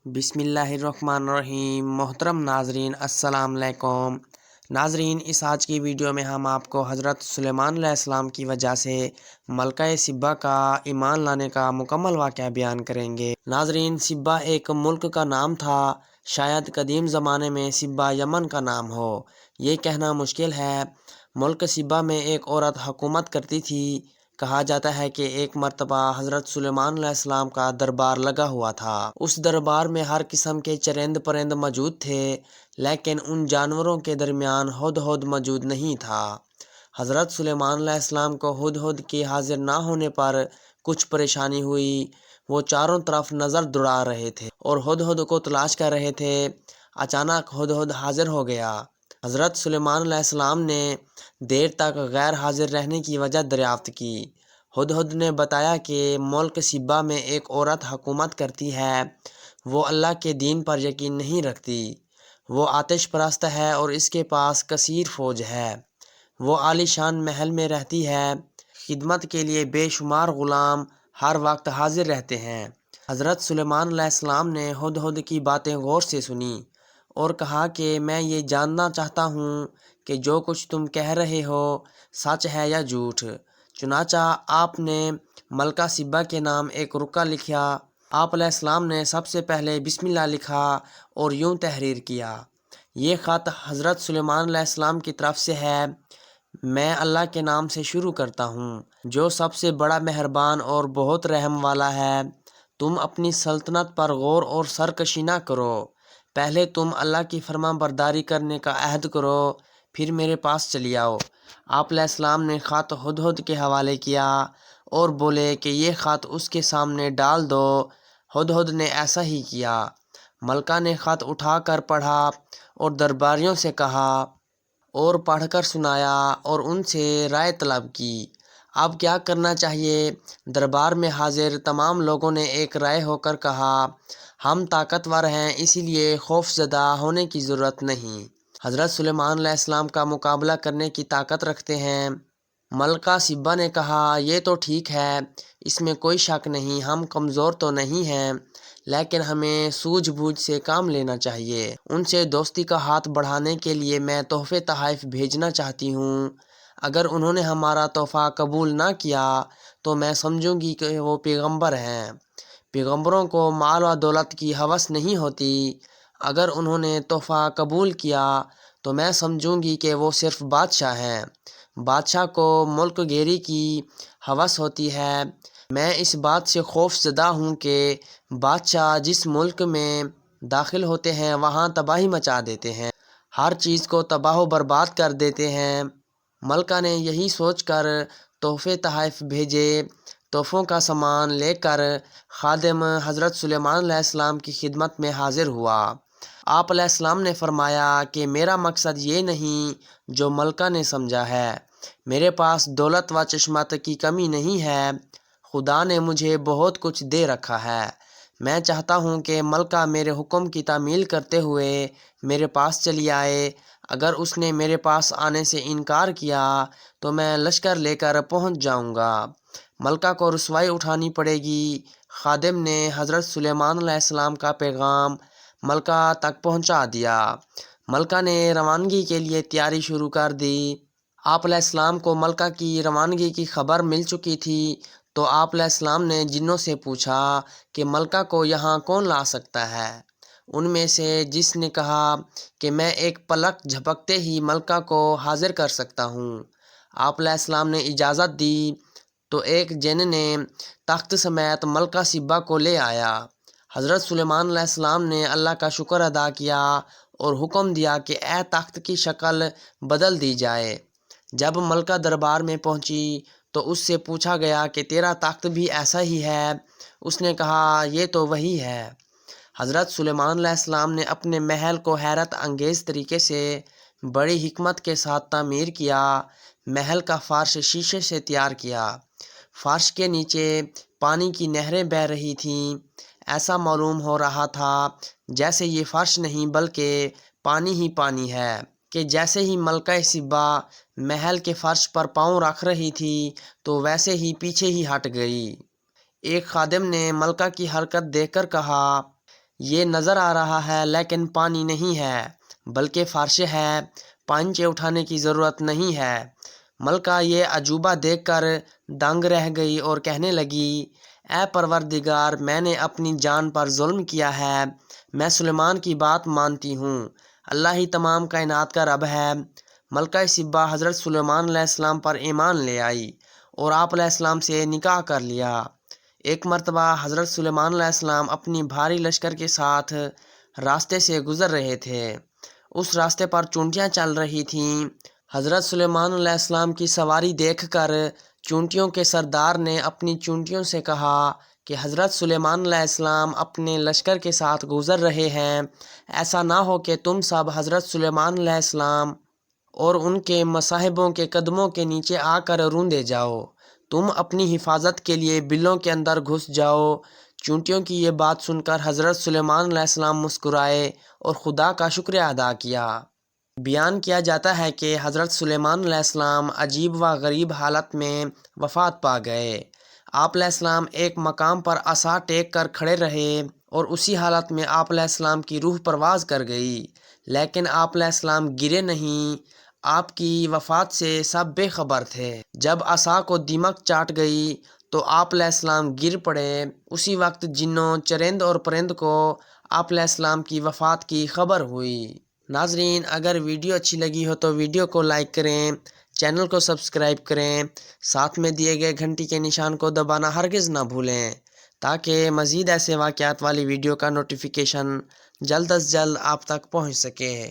बिस्मिल्लाहिर्रहमानिर्रहीम। मोहतरम नाजरीन, अस्सलाम वालेकुम। नाजरीन, इस आज की वीडियो में हम आपको हज़रत सुलेमान अलैहिस्सलाम की वजह से मलका सिब्बा का ईमान लाने का मुकम्मल वाक़या बयान करेंगे। नाजरीन, सिब्बा एक मुल्क का नाम था। शायद कदीम ज़माने में सिब्बा यमन का नाम हो, ये कहना मुश्किल है। मुल्क सिब्बा में एक औरत हुकूमत करती थी। कहा जाता है कि एक मर्तबा हज़रत सुलेमान अलैहिस्सलाम का दरबार लगा हुआ था। उस दरबार में हर किस्म के चरिंद परिंद मौजूद थे, लेकिन उन जानवरों के दरमियान हुदहुद मौजूद नहीं था। हज़रत सुलेमान अलैहिस्सलाम को हुदहुद के हाजिर ना होने पर कुछ परेशानी हुई। वो चारों तरफ नज़र दौड़ा रहे थे और हुदहुद को तलाश कर रहे थे। अचानक हुदहुद हाजिर हो गया। हज़रत सुलेमान अलैहिस्सलाम ने देर तक गैर हाजिर रहने की वजह दरियाफ्त की। हुदहुद ने बताया कि मुल्क सिब्बा में एक औरत हुकूमत करती है। वो अल्लाह के दीन पर यकीन नहीं रखती। वो आतिश परस्त है और इसके पास कसीर फ़ौज है। वो आलीशान महल में रहती है। खिदमत के लिए बेशुमार ग़ुलाम हर वक्त हाजिर रहते हैं। हज़रत सुलेमान अलैहिस्सलाम ने हुदहुद की बातें गौर से सुनी और कहा कि मैं ये जानना चाहता हूँ कि जो कुछ तुम कह रहे हो सच है या झूठ। चुनाचा आपने मलका सिब्बा के नाम एक रुका लिखा। आप अलैहिस्सलाम ने सबसे पहले बिस्मिल्लाह लिखा और यूं तहरीर किया, ये ख़त हज़रत सुलेमान अलैहिस्सलाम की तरफ से है। मैं अल्लाह के नाम से शुरू करता हूँ, जो सबसे बड़ा मेहरबान और बहुत रहम वाला है। तुम अपनी सल्तनत पर गौर और सरकशी ना करो। पहले तुम अल्लाह की फरमाबरदारी करने का अहद करो, फिर मेरे पास चली आओ। आप अलैहिस्सलाम ने ख़त हुदहुद के हवाले किया और बोले कि ये ख़त उसके सामने डाल दो। हुदहुद ने ऐसा ही किया। मलका ने ख़त उठाकर पढ़ा और दरबारियों से कहा और पढ़कर सुनाया और उनसे राय तलब की। अब क्या करना चाहिए? दरबार में हाजिर तमाम लोगों ने एक राय होकर कहा, हम ताकतवर हैं, इसीलिए खौफज़दा होने की ज़रूरत नहीं। हज़रत सुलेमान अलैहिस्सलाम का मुकाबला करने की ताकत रखते हैं। मलका सिब्बा ने कहा, ये तो ठीक है, इसमें कोई शक नहीं। हम कमज़ोर तो नहीं हैं, लेकिन हमें सूझबूझ से काम लेना चाहिए। उनसे दोस्ती का हाथ बढ़ाने के लिए मैं तोहफ़े तोहफ़ भेजना चाहती हूँ। अगर उन्होंने हमारा तोहफ़ा कबूल ना किया तो मैं समझूंगी कि वो पैगंबर हैं। पैगंबरों को माल व दौलत की हवस नहीं होती। अगर उन्होंने तोहफ़ा कबूल किया तो मैं समझूंगी कि वो सिर्फ़ बादशाह हैं। बादशाह को मुल्क गेरी की हवस होती है। मैं इस बात से खौफज़दा हूँ कि बादशाह जिस मुल्क में दाखिल होते हैं वहाँ तबाही मचा देते हैं, हर चीज़ को तबाह बर्बाद कर देते हैं। मलका ने यही सोचकर तोहफ़े तोहफ़ भेजे। तोहफ़ों का सामान लेकर खादिम हज़रत सुलेमान अलैहिस्सलाम की खिदमत में हाजिर हुआ। आप अलैहिस्सलाम ने फरमाया कि मेरा मकसद ये नहीं जो मलका ने समझा है। मेरे पास दौलत व चश्मत की कमी नहीं है। खुदा ने मुझे बहुत कुछ दे रखा है। मैं चाहता हूँ कि मलका मेरे हुक्म की तामील करते हुए मेरे पास चली आए। अगर उसने मेरे पास आने से इनकार किया तो मैं लश्कर लेकर पहुँच जाऊँगा। मलका को रुसवाई उठानी पड़ेगी। खादिम ने हज़रत सुलेमान अलैहिस्सलाम का पैगाम मलका तक पहुँचा दिया। मलका ने रवानगी के लिए तैयारी शुरू कर दी। आप अलैहिस्सलाम को मलका की रवानगी की खबर मिल चुकी थी, तो आप अलैहिस्सलाम ने जिन्नों से पूछा कि मलका को यहाँ कौन ला सकता है। उनमें से जिसने कहा कि मैं एक पलक झपकते ही मलका को हाजिर कर सकता हूँ। आप अलैहिस्सलाम ने इजाज़त दी तो एक जिन ने तख्त समेत मलका सिब्बा को ले आया। हज़रत सुलेमान अलैहिस्सलाम ने अल्लाह का शुक्र अदा किया और हुक्म दिया कि ए तख्त की शक्ल बदल दी जाए। जब मलका दरबार में पहुंची तो उससे पूछा गया कि तेरा तख्त भी ऐसा ही है? उसने कहा, ये तो वही है। हज़रत सुलेमान अलैहिस्सलाम ने अपने महल को हैरत अंगेज़ तरीके से बड़ी हिकमत के साथ तामीर किया। महल का फ़र्श शीशे से तैयार किया। फ़र्श के नीचे पानी की नहरें बह रही थीं। ऐसा मालूम हो रहा था जैसे ये फ़र्श नहीं बल्कि पानी ही पानी है कि जैसे ही मलका सिब्बा महल के फ़र्श पर पाँव रख रही थी तो वैसे ही पीछे ही हट गई। एक खादिम ने मलका की हरकत देखकर कहा, یہ نظر آ رہا ہے لیکن پانی نہیں ہے بلکہ فرش ہے، پانچے اٹھانے کی ضرورت نہیں ہے۔ ملکہ یہ عجوبہ دیکھ کر دنگ رہ گئی اور کہنے لگی، اے پروردگار، میں نے اپنی جان پر ظلم کیا ہے، میں سلیمان کی بات مانتی ہوں، اللہ ہی تمام کائنات کا رب ہے۔ ملکہ سبا حضرت سلیمان علیہ السلام پر ایمان لے آئی اور آپ علیہ السلام سے نکاح کر لیا۔ ایک مرتبہ حضرت سلیمان علیہ السلام اپنی بھاری لشکر کے ساتھ راستے سے گزر رہے تھے۔ اس راستے پر چونٹیاں چل رہی تھیں۔ حضرت سلیمان علیہ السلام کی سواری دیکھ کر چونٹیوں کے سردار نے اپنی چونٹیوں سے کہا کہ حضرت سلیمان علیہ السلام اپنے لشکر کے ساتھ گزر رہے ہیں، ایسا نہ ہو کہ تم سب حضرت سلیمان علیہ السلام اور ان کے مصاحبوں کے قدموں کے نیچے آ کر روندے جاؤ، تم اپنی حفاظت کے لیے بلوں کے اندر گھس جاؤ۔ چونٹیوں کی یہ بات سن کر حضرت سلیمان علیہ السلام مسکرائے اور خدا کا شکریہ ادا کیا۔ بیان کیا جاتا ہے کہ حضرت سلیمان علیہ السلام عجیب و غریب حالت میں وفات پا گئے۔ آپ علیہ السلام ایک مقام پر عصا ٹیک کر کھڑے رہے اور اسی حالت میں آپ علیہ السلام کی روح پرواز کر گئی، لیکن آپ علیہ السلام گرے نہیں۔ آپ کی وفات سے سب بے خبر تھے۔ جب عصا کو دیمک چاٹ گئی تو آپ علیہ السلام گر پڑے۔ اسی وقت جنوں، چرند اور پرند کو آپ علیہ السلام کی وفات کی خبر ہوئی۔ ناظرین، اگر ویڈیو اچھی لگی ہو تو ویڈیو کو لائک کریں، چینل کو سبسکرائب کریں، ساتھ میں دیے گئے گھنٹی کے نشان کو دبانا ہرگز نہ بھولیں تاکہ مزید ایسے واقعات والی ویڈیو کا نوٹیفیکیشن جلد از جلد آپ تک پہنچ سکے۔